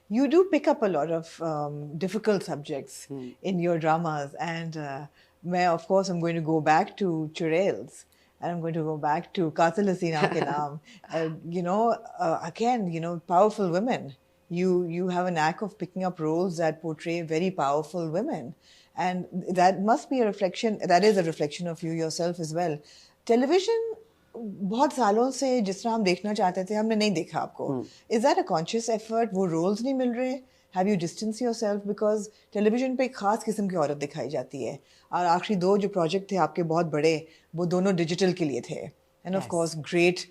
you do pick up a lot of difficult subjects in your dramas, and of course, I'm going to go back to Churales, and I'm going to go back to Qatil Hasina Ke Naam. Again, powerful women. You have a knack of picking up roles that portray very powerful women, and that must be a reflection. That is a reflection of you yourself as well. Television बहुत सालों से जिस तरह हम देखना चाहते थे हमने नहीं देखा आपको. Is that a conscious effort? वो roles नहीं मिल रहे? Have you distanced yourself because television पे एक खास किस्म की औरत दिखाई जाती है, और आखिरी दो जो प्रोजेक्ट थे आपके बहुत बड़े वो दोनों डिजिटल के लिए थे, and of course great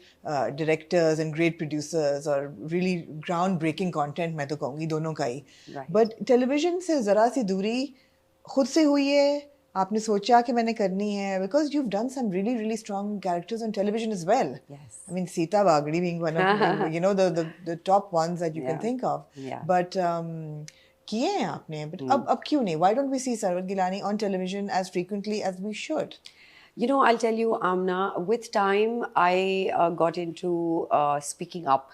directors and great producers or really ground breaking content मैं तो कहूँगी दोनों का ही. But television से ज़रा सी दूरी खुद से हुई है, आपने सोचा कि मैंने करनी है, because you've done some really really strong characters on television as well. Yes. I mean Sita Bagdi being one of the top ones that you can think of. But किए हैं आपने, but अब क्यों नहीं? Why don't we see Sarwat Gilani on television as frequently as we should? I'll tell you, Amna, with time I got into speaking up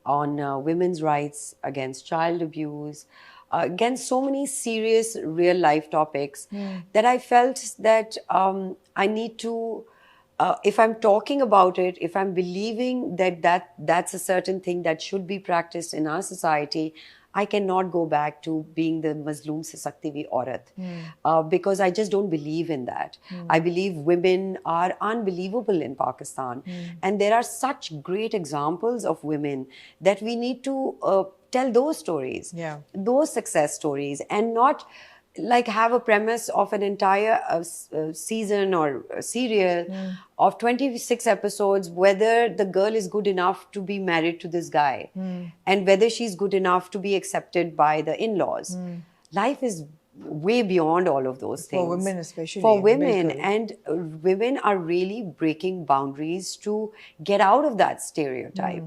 on women's rights, against child abuse, against so many serious real life topics that I felt that I need to, if I'm talking about it, if I'm believing that's a certain thing that should be practiced in our society, I cannot go back to being the mazloom se sakti hui aurat, because I just don't believe in that. I believe women are unbelievable in Pakistan, and there are such great examples of women that we need to tell those stories, those success stories, and not like have a premise of an entire season or serial of 26 episodes, whether the girl is good enough to be married to this guy and whether she's good enough to be accepted by the in-laws. Life is way beyond all of those things. For women especially. For women. And women are really breaking boundaries to get out of that stereotype.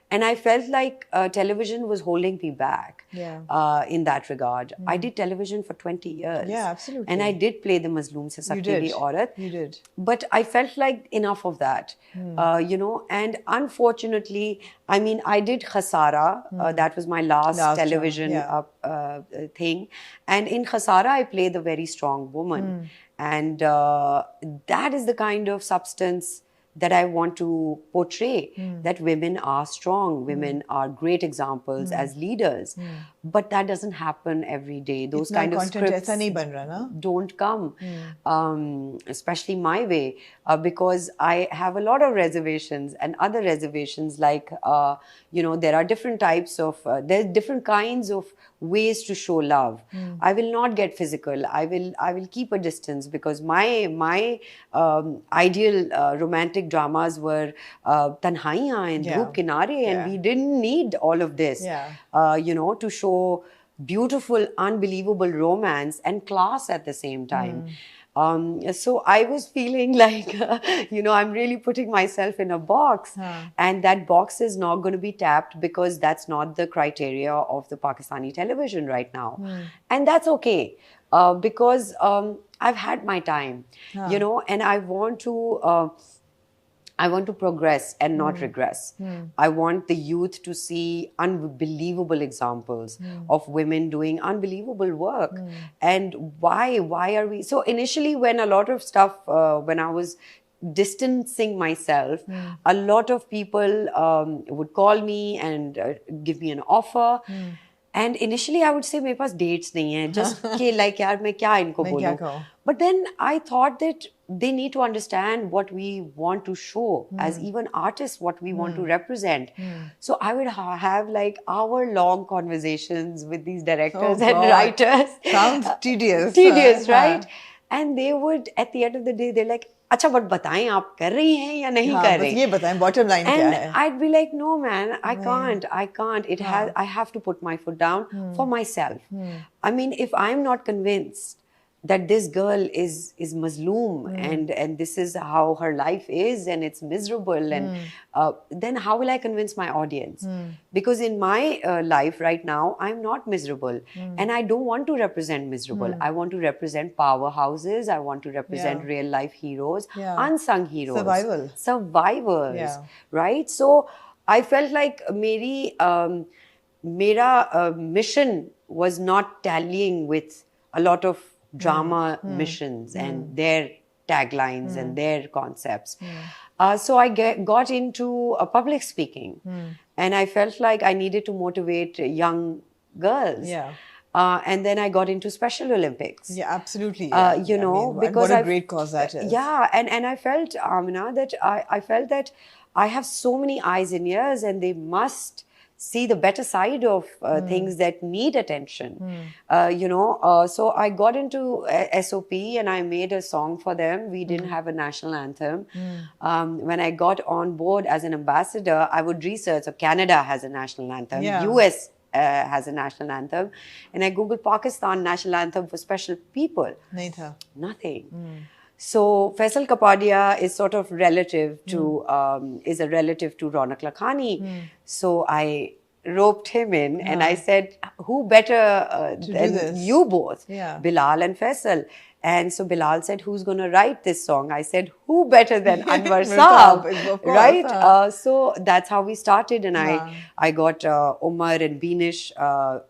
And I felt like television was holding me back in that regard. I did television for 20 years. Yeah, absolutely. And I did play the Mazloom Se Sakti Bhi Aurat. You did. But I felt like enough of that, and unfortunately, I mean, I did Khasara. That was my last television thing. And in Khasara, I played a very strong woman. And that is the kind of substance that I want to portray, that women are strong, women are great examples as leaders. But that doesn't happen every day. Those kind of scripts don't come, especially my way, because I have a lot of reservations and other reservations, like, there are different types of, there's different kinds of ways to show love. I will not get physical. I will keep a distance, because my ideal romantic dramas were Tanhaiyan and Dhoop Kinare, and we didn't need all of this, to show beautiful, unbelievable romance and class at the same time. So I was feeling like, I'm really putting myself in a box, and that box is not going to be tapped, because that's not the criteria of the Pakistani television right now. And that's okay, because I've had my time, and I want to progress and not regress. I want the youth to see unbelievable examples of women doing unbelievable work. And why are we... So initially, when a lot of stuff, when I was distancing myself, a lot of people would call me and give me an offer. And initially I would say, मेरे पास dates नहीं है, just कि like यार मैं क्या इनको बोलूँ. But then I thought that they need to understand what we want to show as even artists, what we want to represent. So I would have like hour-long conversations with these directors and writers. Sounds tedious. Tedious, right? And they would, at the end of the day, they're like, अच्छा but बताएं आप कर रही हैं या नहीं कर रही? ये बताएं bottom line क्या है? And I'd be like, no man, I can't. I have to put my foot down for myself. I mean, if I'm not convinced that this girl is mazloom and this is how her life is and it's miserable, and then how will I convince my audience? Because in my life right now, I'm not miserable, and I don't want to represent miserable. I want to represent powerhouses. I want to represent real life heroes, unsung heroes, survivors, right? So I felt like meri mera mission was not tallying with a lot of drama missions and their taglines and their concepts. So I got into public speaking, and I felt like I needed to motivate young girls. Yeah. And then I got into Special Olympics. Yeah, absolutely. Yeah. You know, and because what a great cause that is. Yeah, and I felt, Amina, that I felt that I have so many eyes and ears, and they must see the better side of things that need attention. You know, so I got into SOP and I made a song for them. We didn't have a national anthem. When I got on board as an ambassador, I would research. So Canada has a national anthem. Yeah. US has a national anthem. And I Googled Pakistan national anthem for special people. Nahi tha. Nothing. So Faisal Kapadia is sort of relative to, is a relative to Ronak Lakhani. So I roped him in and I said, who better than you both, Yeah. Bilal and Faisal? And so Bilal said, who's going to write this song? I said, who better than Anwar Saab, of course, right? So that's how we started, and I got Umar and Beenish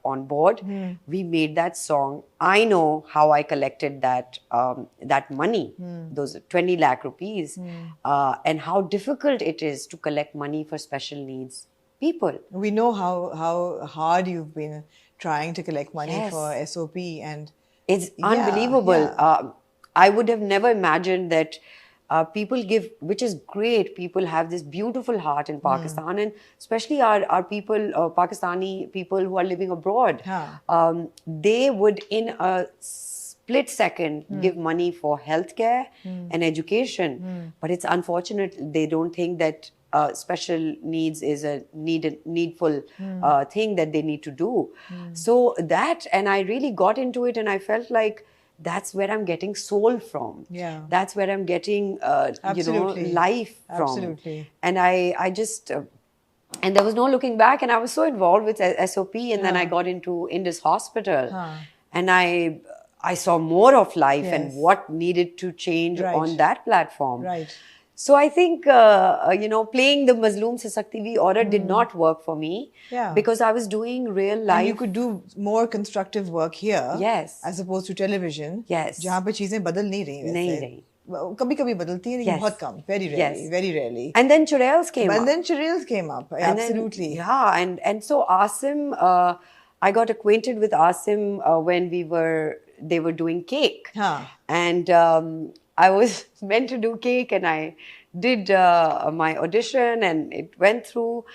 on board. We made that song. I know how I collected that that money, those 20 lakh rupees, and how difficult it is to collect money for special needs people. We know how hard you've been trying to collect money Yes. for SOP, and It's unbelievable. yeah. I would have never imagined that people give, which is great. People have this beautiful heart in Pakistan, and especially our people, Pakistani people who are living abroad. They would, in a split second, give money for healthcare and education. But it's unfortunate they don't think that special needs is a needful thing that they need to do. So that, and I really got into it, and I felt like that's where I'm getting soul from. Yeah. That's where I'm getting, you know, life from. Absolutely. And I just, and there was no looking back, and I was so involved with SOP, and then I got into Indus Hospital, and I saw more of life and what needed to change on that platform. Right. So I think, you know, playing the Mazloom Se Sakti Bhi order did not work for me, because I was doing real life. And you could do more constructive work here, Yes. as opposed to television, Yes. जहाँ पे चीजें बदल नहीं रही वैसे. नहीं रही. कभी-कभी बदलती हैं, लेकिन Yes. बहुत कम, very rarely, Yes. very rarely. And then Churels came up. And then Chirils came up, And then- absolutely. yeah, and so Asim, I got acquainted with Asim when they were doing cake. And I was meant to do cake, and I did my audition, and it went through,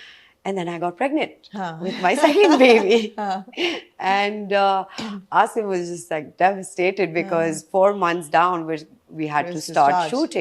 and then I got pregnant with my second baby. And Asim was just like devastated, because 4 months down we had to start shooting.